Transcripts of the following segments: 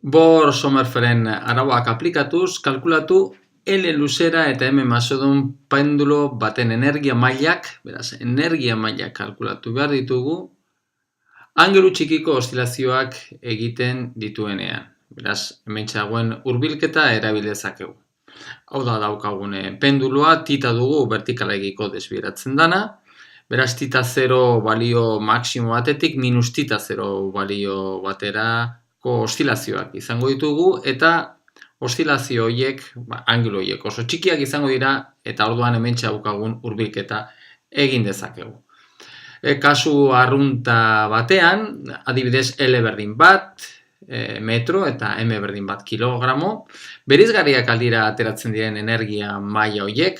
Bohr-Sommerfeld arauak aplikatuz, kalkulatu L luzera eta M masodun pendulo baten energia mailak, beraz, energia mailak kalkulatu behar ditugu, angelu txikiko oszilazioak egiten dituenean. Beraz, hementxe dagoen hurbilketa erabil dezakegu. Hau da daukagune penduloa, tita dugu vertikalegiko desbiratzen dana, beraz, tita 0 balio maksimo batetik minus tita 0 balio baterako oszilazioak izango ditugu, eta oszilazio horiek, angelu horiek oso txikiak izango dira, eta orduan hementxe daukagun hurbilketa egin dezakegu. Kasu arrunta batean, adibidez L berdin bat metro eta M berdin bat kilogramo, bereizgarriak aldira ateratzen diren energia maila horiek.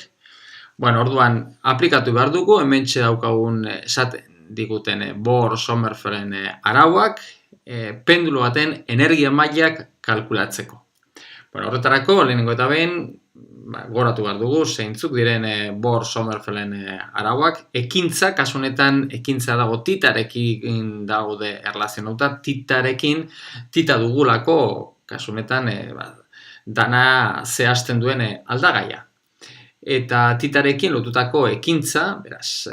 Bueno, orduan aplikatu behar dugu, hementxe daukagun esaten diguten Bohr-Sommerfeld arauak, pendulo baten energia mailak kalkulatzeko. Bueno, horretarako, lehenengo eta behin, goratu behar dugu, zeintzuk diren Bohr-Sommerfeld arauak. Ekintza, kasu honetan, ekintza dago titarekin daude erlazionauta, tita dugulako, kasu honetan, dana zehazten duen aldagaia. Eta titarekin lotutako ekintza, beraz,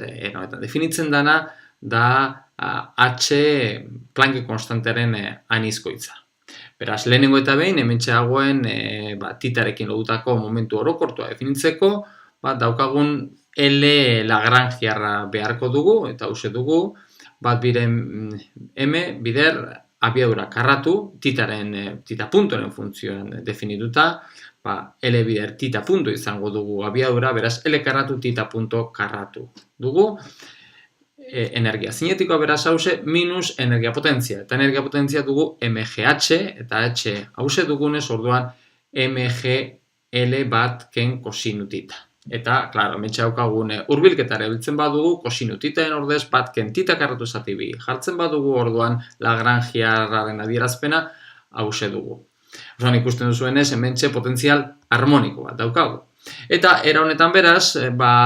definitzen dana, da H Planck konstantearen anizkoitza. Beraz, lehenengo eta behin, hementxe dagoen titarekin lotutako momentu orokortua definitzeko, daukagun L Lagrangiarra beharko dugu, eta hauxe dugu, bat biren M bider abiadura karratu, tita puntoren funtzioan definituta, L bider tita punto izango dugu abiadura, beraz, L karratu tita punto karratu dugu. Energia zinetikoa beraz hause minus energia potentzia. Eta energia potentzia dugu MGH, eta H hause dugunez orduan MGL bat ken kosinu tita. Eta, klaro, hementxe daukagun hurbilketara erabiltzen badugu, kosinu titaen ordez bat ken tita karratu zati bi jartzen badugu, orduan Lagrangiarraren adierazpena hause dugu. Orduan ikusten duzuenez, hementxe potentzial harmoniko bat daukagu. Eta era honetan beraz,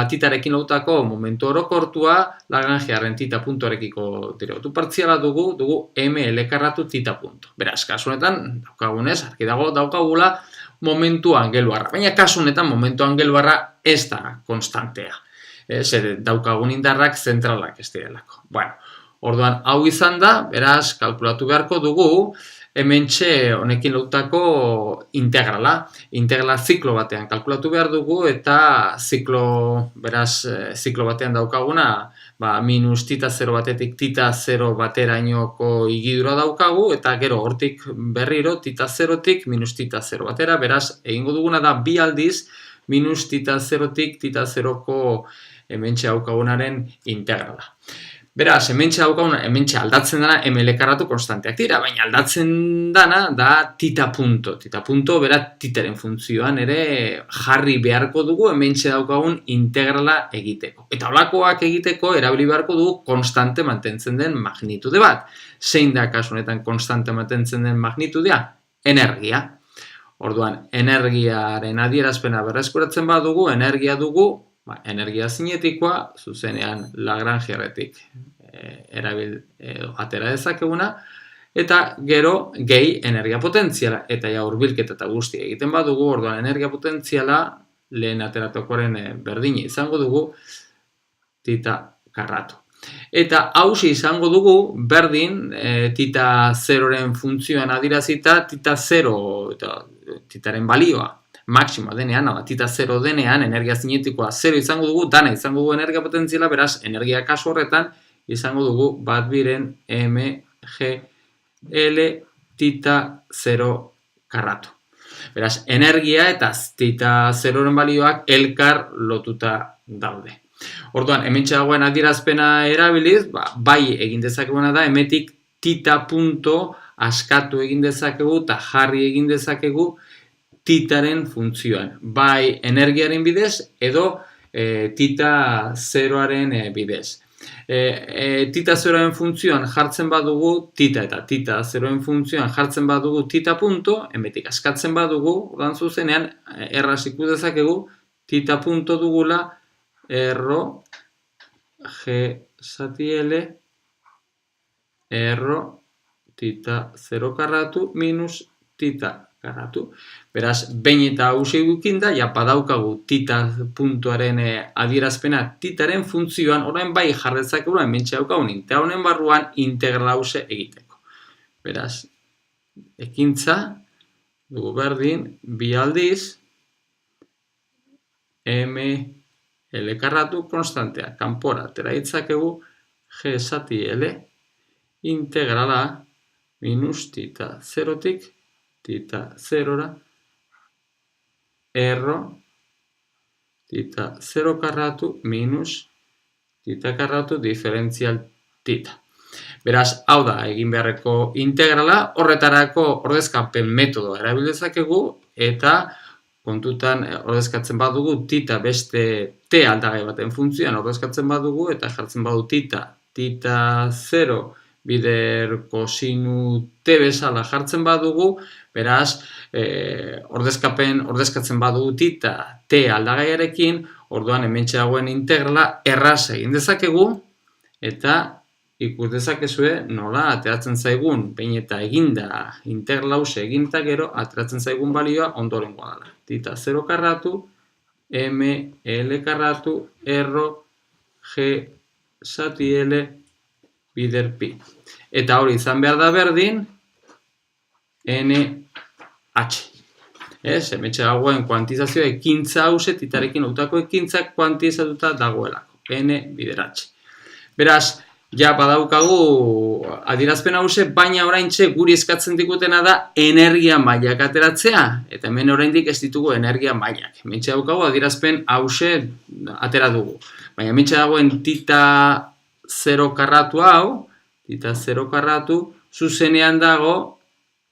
titarekin lotutako momentu orokortua Lagrangiarren tita puntorekiko deribotu partziala dugu ML karratu tita punto. Beraz, kasu honetan, daukagunez, argi dago daukagula momentu angeluarra. Baina kasu honetan momentu angeluarra ez da konstantea. Zer daukagun indarrak zentralak ez direlako. Bueno, orduan hau izan da, beraz, kalkulatu beharko dugu, hementxe honekin lotutako integrala. Integrala ziklo batean kalkulatu behar dugu, eta ziklo batean daukaguna, minus tita 0 batetik tita 0 baterainoko higidura daukagu, eta gero hortik berriro tita 0tik minus tita 0 batera, beraz, egingo duguna da bi aldiz minus tita 0tik tita 0ko hementxe daukagunaren integrala. Beraz, hementxe aldatzen dana ML karratu konstanteak dira, baina aldatzen dana da tita punto. Tita punto, bera, titaren funtzioan ere jarri beharko dugu hementxe daukagun integrala egiteko. Eta holakoak egiteko erabili beharko dugu konstante mantentzen den magnitude bat. Zein da kasu honetan konstante mantentzen den magnitudea? Energia. Orduan, energiaren adierazpena berreskuratzen badugu, energia dugu, energia zinetikoa, zuzenean Lagrangiarretik atera dezakeguna, eta gero gehi energia potentziala, eta hurbilketa eta guztia egiten badugu, orduan energia potentziala lehen ateratokoaren berdina izango dugu tita karratu. Eta hausi izango dugu berdin tita 0-ren funtzioan adirazita tita 0 eta titaren balioa maksimoa denean, tita 0 denean, energia zinetikoa 0 izango dugu, dana izango dugu energia potentziala, beraz, energia kasu horretan izango dugu bat biren MGL tita 0 karratu. Beraz, energia eta tita 0-ren balioak elkar lotuta daude. Orduan, hementxe dagoen adierazpena erabiliz, bai egin dezakeguna da, hemetik tita punto askatu egin dezakegu eta jarri egin dezakegu titaren funtzioan. Bai energiaren bidez edo tita 0-aren bidez. Tita 0-aren funtzioan jartzen badugu tita eta tita 0-aren funtzioan jartzen badugu tita punto, hemetik askatzen badugu, ordan zuzenean, erraz ikus dezakegu, tita punto dugula erro G zati L erro tita 0 karratu minus tita karratu. Beraz, behin eta hausia edukinda, ja badaukagu tita puntuaren adierazpena titaren funtzioan, orain bai jarretzakegu hementxe daukagun eta honen barruan integral hause egiteko. Beraz, ekintza dugu berdin, bi aldiz, L karratu konstantea, kanpora atera ditzakegu G zati L integrala minus tita zerotik tita zerora erro tita zero karratu minus tita karratu diferentzial tita. Beraz, hau da egin beharreko integrala, horretarako ordezkapen metodoa erabiltzakegu eta kontutan ordezkatzen badugu tita beste t aldagai baten funtzioan ordezkatzen badugu eta jartzen badu tita 0 bider kosinu t bezala jartzen badugu, beraz ordezkatzen badugu tita t aldagaiarekin, orduan hementxe dagoen integrala erraz egin dezakegu eta ikus dezakezue nola ateratzen zaigun, behin eta eginda integral hause egin eta gero, ateratzen zaigun balioa ondorengoa dela. Tita 0 karratu, L karratu, erro, G zati L bider pi. Eta hori izan behar da berdin, NH. Hemetxe dagoen kuantizazioa ekintza hause, titarekin hautako ekintzak kuantizatuta dagoelako. N bider H. Beraz, ja badaukagu adierazpen hause, baina oraintxe guri eskatzen digutena da energia mailak ateratzea. Eta hemen oraindik ez ditugu energia mailak. Hementxe daukagu adierazpen hause atera dugu. Baina hementxe dagoen tita 0 karratu hau, tita 0 karratu, zuzenean dago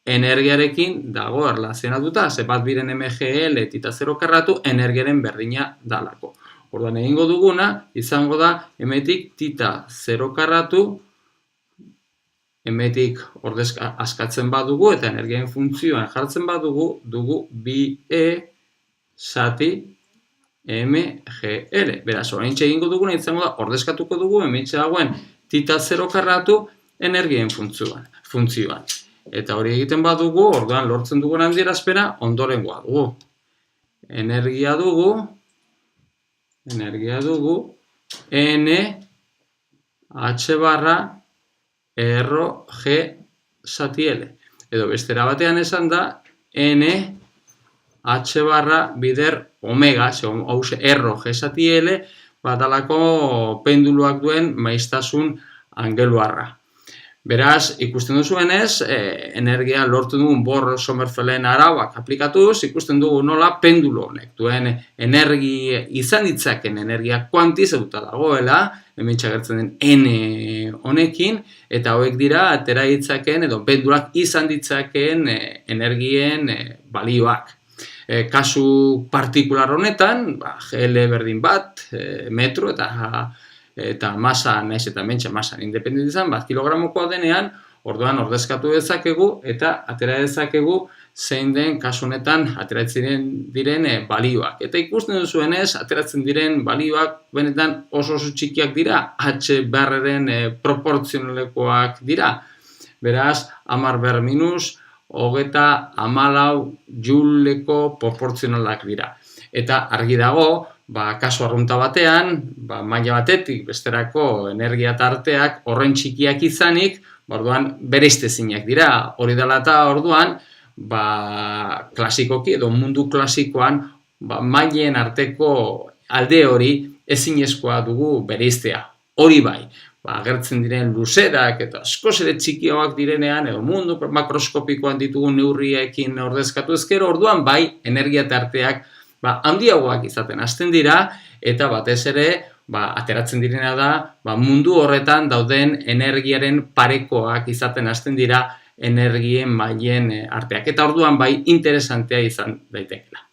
energiarekin dago erlazionatuta. Ze bat biren MGL tita 0 karratu energiaren berdina dalako. Orduan egingo duguna, izango da, hemetik tita 0 karratu, hemetik askatzen badugu eta energiaren funtzioan jartzen badugu, dugu bi zati MGL. Beraz, oraintxe egingo duguna, izango da, ordezkatuko dugu, hementxe dagoen tita 0 karratu energiaren funtzioan. Eta hori egiten badugu, orduan lortzen dugun adierazpena ondorengoa dugu. Energia dugu, N H barra erro G zati L. Edo bestera batean esan da N H barra bider omega, hause erro G zati L, badalako penduluak duen maiztasun angeluarra. Beraz, ikusten duzuenez, energia lortu dugun Bohr-Sommerfeld arauak aplikatuz, ikusten dugu nola pendulo honek duen izan ditzaken energia kuantizatuta dagoela, hemen txagertzen den N honekin, eta hauek dira atera ditzaken edo pendulak izan ditzaken energien balioak. Kasu partikular honetan, GL berdin bat, metro eta masa, naiz eta mentxe masan independent izan, bat kilogramokoa denean, orduan ordezkatu dezakegu eta atera dezakegu zein den kasu honetan ateratzen diren balioak. Eta ikusten duzuenez, ateratzen diren balioak benetan oso txikiak dira, H barreren proportzionalekoak dira. Beraz, 10 ber minus, 34 jouleko proportzionalak dira. Eta argi dago, kasu arrunta batean, maila batetik besterako energia tarteak horren txikiak izanik, orduan bereiztezinak dira. Hori dela eta orduan, klasikoki edo mundu klasikoan, mailen arteko alde hori ezinezkoa dugu bereiztea. Hori bai, agertzen diren luzerak eta askoz ere txikiagoak direnean, edo mundu makroskopikoan ditugun neurriekin ordezkatu ezkero, orduan bai energia tarteak handiagoak izaten hasten dira, eta batez ere, ateratzen direna da, mundu horretan dauden energiaren parekoak izaten hasten dira energien mailen arteak. Eta orduan bai interesantea izan daitekela.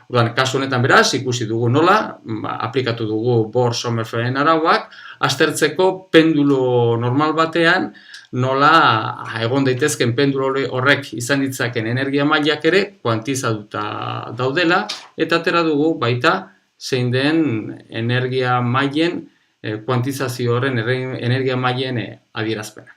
Orduan, kasu honetan beraz, ikusi dugu nola, aplikatu dugu Bohr-Sommerfeld arauak, aztertzeko pendulo normal batean, nola egon daitezken pendulo horrek izan ditzaken energia mailak ere kuantizatuta daudela, eta atera dugu baita zein den energia mailen kuantizazio horren energia mailen adierazpena.